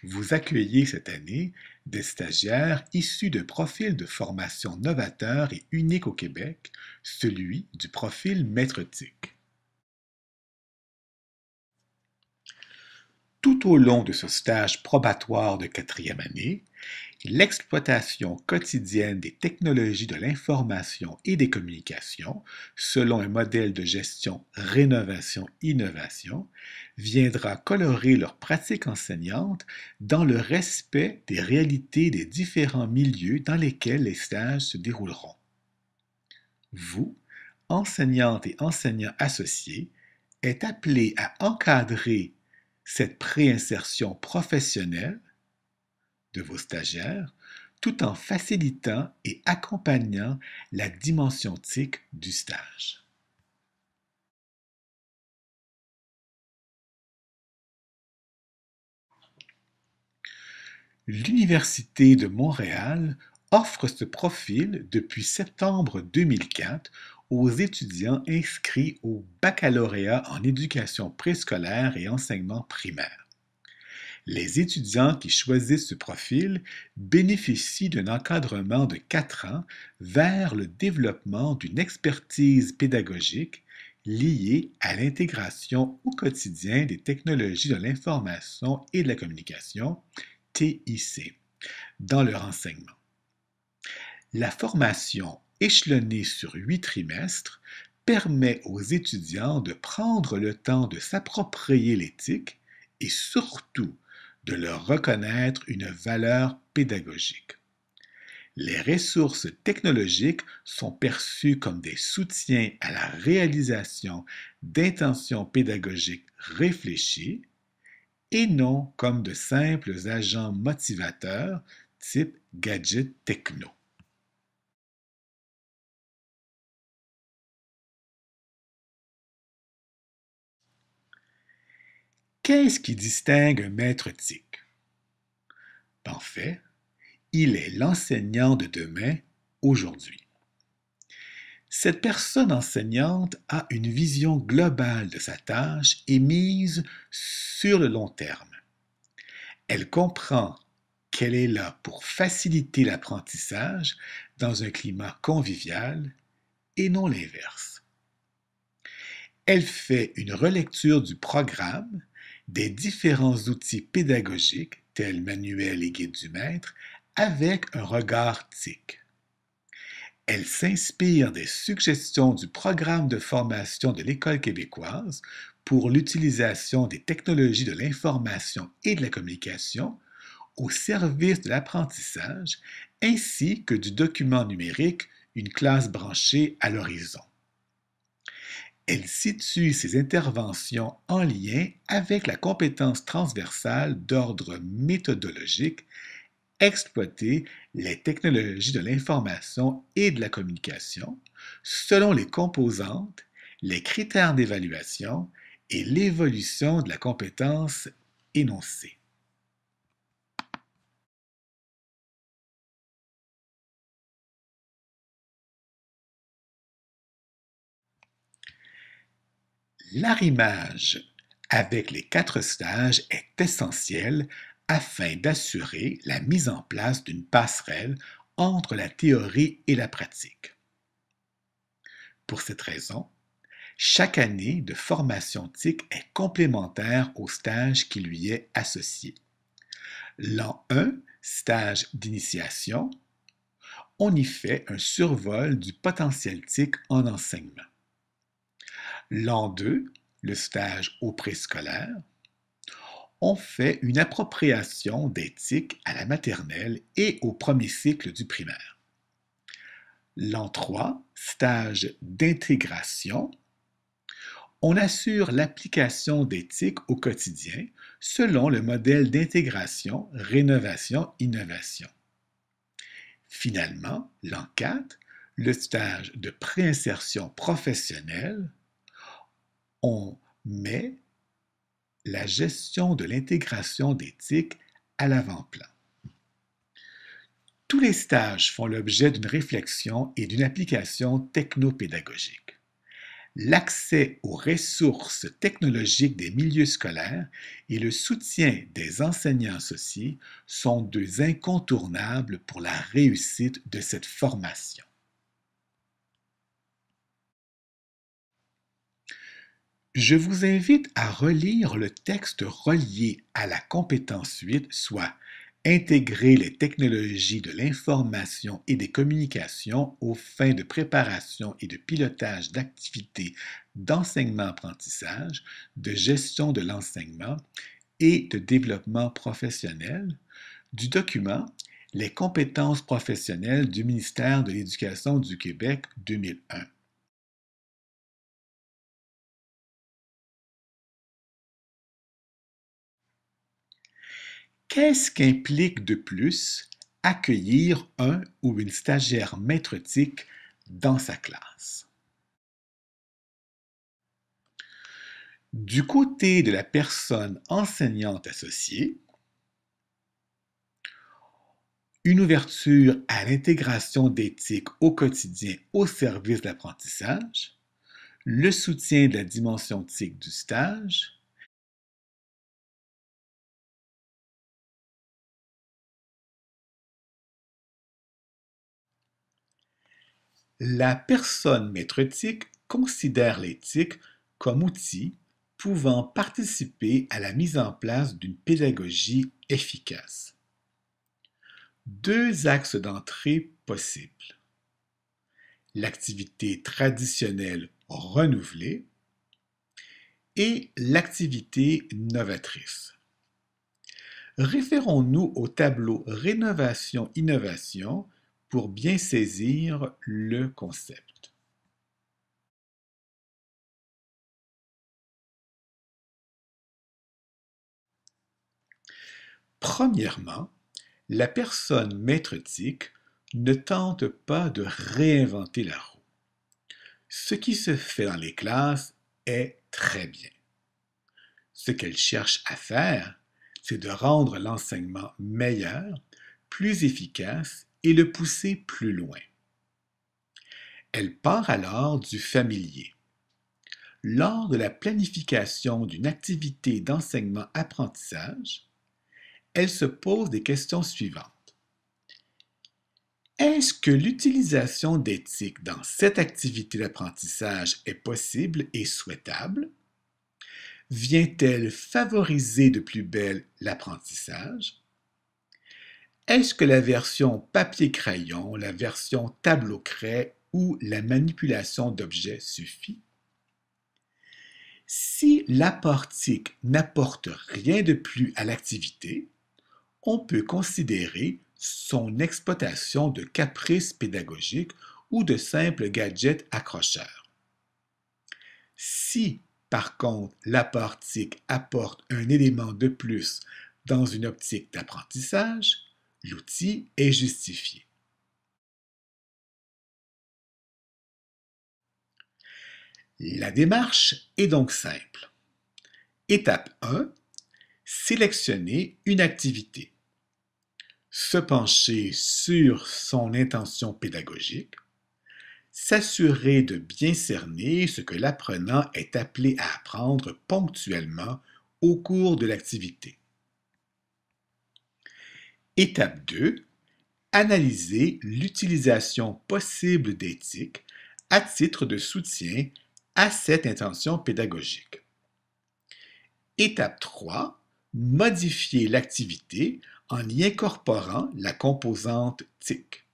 Vous accueillez cette année des stagiaires issus de profils de formation novateurs et uniques au Québec, celui du profil maître TIC. Tout au long de ce stage probatoire de quatrième année, l'exploitation quotidienne des technologies de l'information et des communications, selon un modèle de gestion rénovation-innovation, viendra colorer leur pratique enseignante dans le respect des réalités des différents milieux dans lesquels les stages se dérouleront. Vous, enseignantes et enseignants associés, êtes appelés à encadrer cette préinsertion professionnelle de vos stagiaires, tout en facilitant et accompagnant la dimension TIC du stage. L'Université de Montréal offre ce profil depuis septembre 2004 aux étudiants inscrits au baccalauréat en éducation préscolaire et enseignement primaire. Les étudiants qui choisissent ce profil bénéficient d'un encadrement de 4 ans vers le développement d'une expertise pédagogique liée à l'intégration au quotidien des technologies de l'information et de la communication, TIC, dans leur enseignement. La formation échelonnée sur 8 trimestres permet aux étudiants de prendre le temps de s'approprier l'éthique et surtout de leur reconnaître une valeur pédagogique. Les ressources technologiques sont perçues comme des soutiens à la réalisation d'intentions pédagogiques réfléchies et non comme de simples agents motivateurs type gadget techno. Qu'est-ce qui distingue un maître TIC? En fait, il est l'enseignant de demain, aujourd'hui. Cette personne enseignante a une vision globale de sa tâche et mise sur le long terme. Elle comprend qu'elle est là pour faciliter l'apprentissage dans un climat convivial et non l'inverse. Elle fait une relecture du programme, des différents outils pédagogiques tels manuels et guides du maître avec un regard TIC. Elle s'inspire des suggestions du programme de formation de l'École québécoise pour l'utilisation des technologies de l'information et de la communication au service de l'apprentissage, ainsi que du document numérique Une classe branchée à l'horizon. Elle situe ses interventions en lien avec la compétence transversale d'ordre méthodologique exploiter les technologies de l'information et de la communication selon les composantes, les critères d'évaluation et l'évolution de la compétence énoncée. L'arrimage avec les 4 stages est essentiel afin d'assurer la mise en place d'une passerelle entre la théorie et la pratique. Pour cette raison, chaque année de formation TIC est complémentaire au stage qui lui est associé. L'an 1, stage d'initiation, on y fait un survol du potentiel TIC en enseignement. L'an 2, le stage au préscolaire, on fait une appropriation des TIC à la maternelle et au premier cycle du primaire. L'an 3, stage d'intégration, on assure l'application des TIC au quotidien selon le modèle d'intégration, rénovation, innovation. Finalement, l'an 4, le stage de préinsertion professionnelle, on met la gestion de l'intégration des TIC à l'avant-plan. Tous les stages font l'objet d'une réflexion et d'une application technopédagogique. l'accès aux ressources technologiques des milieux scolaires et le soutien des enseignants associés sont deux incontournables pour la réussite de cette formation. Je vous invite à relire le texte relié à la compétence 8, soit intégrer les technologies de l'information et des communications aux fins de préparation et de pilotage d'activités d'enseignement-apprentissage, de gestion de l'enseignement et de développement professionnel du document Les compétences professionnelles du ministère de l'Éducation du Québec 2001. Qu'est-ce qu'implique de plus accueillir un ou une stagiaire maître-TIC dans sa classe? Du côté de la personne enseignante associée, une ouverture à l'intégration d'éthique au quotidien au service de l'apprentissage, le soutien de la dimension TIC du stage, la personne maître TIC considère l'éthique comme outil pouvant participer à la mise en place d'une pédagogie efficace. Deux axes d'entrée possibles. L'activité traditionnelle renouvelée et l'activité novatrice. Référons-nous au tableau Rénovation-Innovation pour bien saisir le concept. Premièrement, la personne maître TIC ne tente pas de réinventer la roue. Ce qui se fait dans les classes est très bien. Ce qu'elle cherche à faire, c'est de rendre l'enseignement meilleur, plus efficace et le pousser plus loin. Elle part alors du familier. Lors de la planification d'une activité d'enseignement-apprentissage, elle se pose des questions suivantes. Est-ce que l'utilisation d'éthique dans cette activité d'apprentissage est possible et souhaitable? Vient-elle favoriser de plus belle l'apprentissage? Est-ce que la version papier-crayon, la version tableau-craie ou la manipulation d'objets suffit? Si l'apport TIC n'apporte rien de plus à l'activité, on peut considérer son exploitation de caprices pédagogiques ou de simples gadgets accrocheurs. Si, par contre, l'apport TIC apporte un élément de plus dans une optique d'apprentissage, l'outil est justifié. La démarche est donc simple. Étape 1. Sélectionner une activité. Se pencher sur son intention pédagogique. S'assurer de bien cerner ce que l'apprenant est appelé à apprendre ponctuellement au cours de l'activité. Étape 2. Analyser l'utilisation possible d'éthique à titre de soutien à cette intention pédagogique. Étape 3. Modifier l'activité en y incorporant la composante TIC.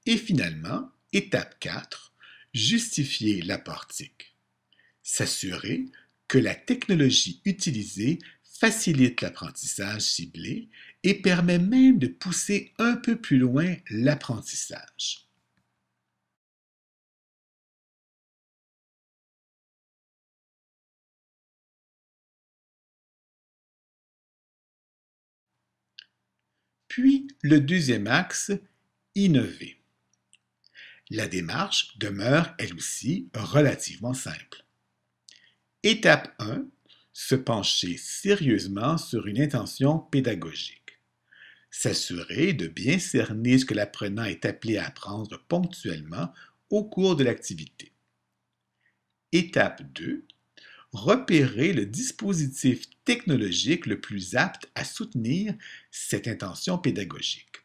Et finalement, étape 4. Justifier l'apport TIC. S'assurer que la technologie utilisée facilite l'apprentissage ciblé et permet même de pousser un peu plus loin l'apprentissage. Puis le deuxième axe, innover. La démarche demeure elle aussi relativement simple. Étape 1. Se pencher sérieusement sur une intention pédagogique. S'assurer de bien cerner ce que l'apprenant est appelé à apprendre ponctuellement au cours de l'activité. Étape 2. Repérer le dispositif technologique le plus apte à soutenir cette intention pédagogique.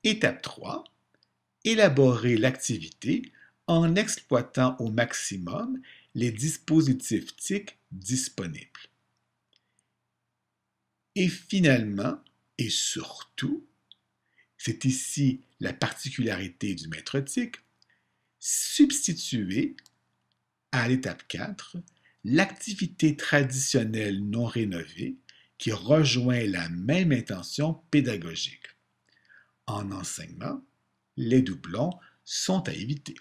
Étape 3. Élaborer l'activité en exploitant au maximum les dispositifs TIC disponibles. Et finalement, et surtout, c'est ici la particularité du maître TIC, substituer à l'étape 4 l'activité traditionnelle non rénovée qui rejoint la même intention pédagogique. En enseignement, les doublons sont à éviter.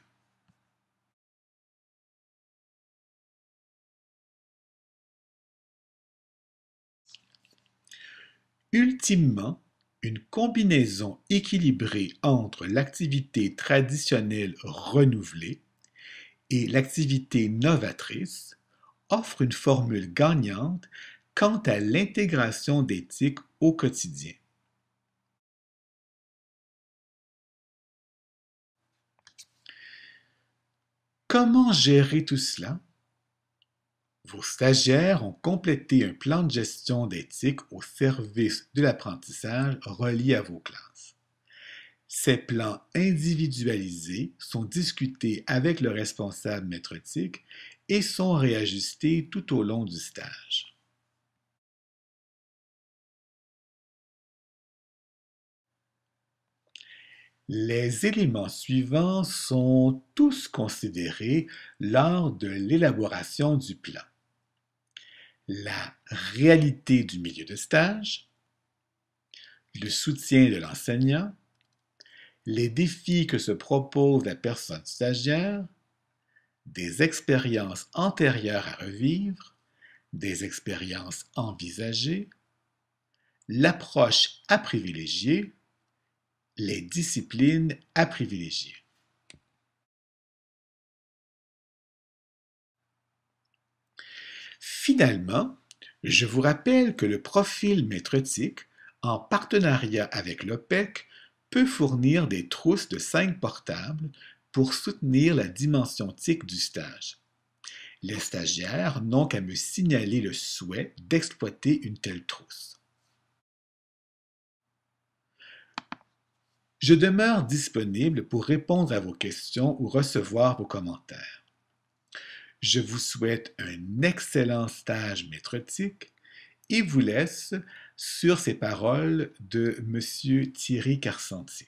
Ultimement, une combinaison équilibrée entre l'activité traditionnelle renouvelée et l'activité novatrice offre une formule gagnante quant à l'intégration d'éthique au quotidien. Comment gérer tout cela? Vos stagiaires ont complété un plan de gestion d'éthique au service de l'apprentissage relié à vos classes. Ces plans individualisés sont discutés avec le responsable maître-éthique et sont réajustés tout au long du stage. Les éléments suivants sont tous considérés lors de l'élaboration du plan. La réalité du milieu de stage, le soutien de l'enseignant, les défis que se propose la personne stagiaire, des expériences antérieures à revivre, des expériences envisagées, l'approche à privilégier, les disciplines à privilégier. Finalement, je vous rappelle que le profil maître-éthique, en partenariat avec l'OPEC, peut fournir des trousses de 5 portables pour soutenir la dimension TIC du stage. Les stagiaires n'ont qu'à me signaler le souhait d'exploiter une telle trousse. Je demeure disponible pour répondre à vos questions ou recevoir vos commentaires. Je vous souhaite un excellent stage maître-éthique et vous laisse sur ces paroles de M. Thierry Carcentier.